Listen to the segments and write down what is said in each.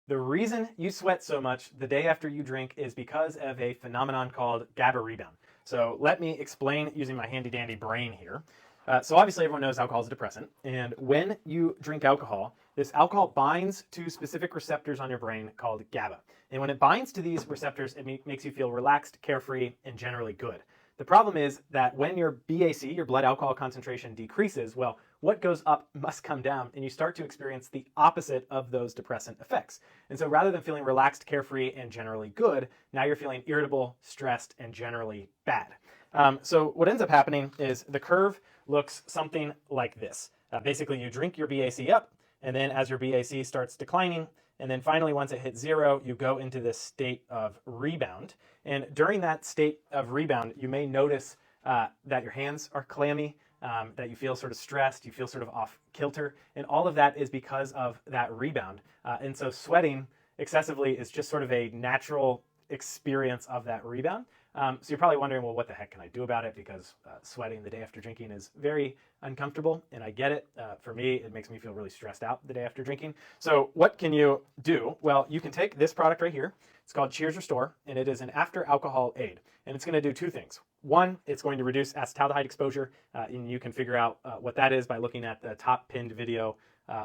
The reason you sweat so much the day after you drink is because of a phenomenon called GABA rebound. So let me explain using my handy dandy brain here. So obviously everyone knows alcohol is a depressant, and when you drink alcohol, this alcohol binds to specific receptors on your brain called GABA. And when it binds to these receptors, it makes you feel relaxed, carefree, and generally good. The problem is that when your BAC, your blood alcohol concentration, decreases, well, what goes up must come down, and you start to experience the opposite of those depressant effects. And so rather than feeling relaxed, carefree, and generally good, now you're feeling irritable, stressed, and generally bad. So what ends up happening is the curve looks something like this. Basically, you drink your BAC up, and then as your BAC starts declining, and then finally, once it hits zero, you go into this state of rebound. And during that state of rebound, you may notice that your hands are clammy, that you feel sort of stressed, you feel sort of off kilter, and all of that is because of that rebound. And so sweating excessively is just sort of a natural experience of that rebound. So you're probably wondering, well, what the heck can I do about it? Because sweating the day after drinking is very uncomfortable, and I get it. For me, it makes me feel really stressed out the day after drinking. So what can you do? Well, you can take this product right here. It's called Cheers Restore, and it is an after alcohol aid. And it's going to do two things. One, it's going to reduce acetaldehyde exposure, and you can figure out what that is by looking at the top pinned video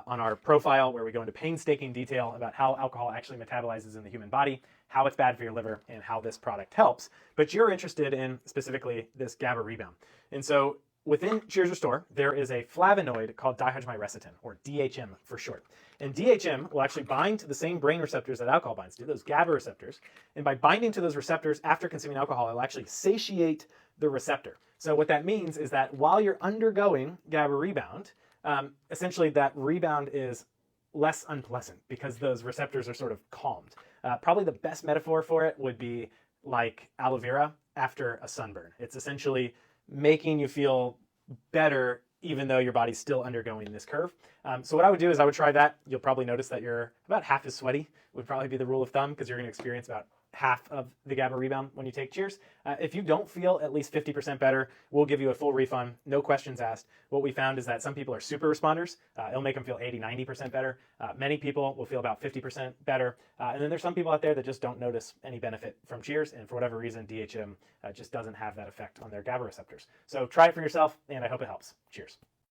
on our profile, where we go into painstaking detail about how alcohol actually metabolizes in the human body, how it's bad for your liver, and how this product helps. But you're interested in specifically this GABA rebound. And so within Cheers Restore, there is a flavonoid called dihydromycetitin, or DHM for short. And DHM will actually bind to the same brain receptors that alcohol binds to, those GABA receptors. And by binding to those receptors after consuming alcohol, it will actually satiate the receptor. So what that means is that while you're undergoing GABA rebound, essentially that rebound is less unpleasant because those receptors are sort of calmed. Probably the best metaphor for it would be like aloe vera after a sunburn. It's essentially making you feel better even though your body's still undergoing this curve. So what I would do is I would try that. You'll probably notice that you're about half as sweaty, would probably be the rule of thumb, because you're going to experience about half of the GABA rebound when you take Cheers. If you don't feel at least 50% better, we'll give you a full refund, no questions asked. What we found is that some people are super responders. It'll make them feel 80, 90% better. Many people will feel about 50% better. And then there's some people out there that just don't notice any benefit from Cheers, and for whatever reason, DHM just doesn't have that effect on their GABA receptors. So try it for yourself, and I hope it helps. Cheers.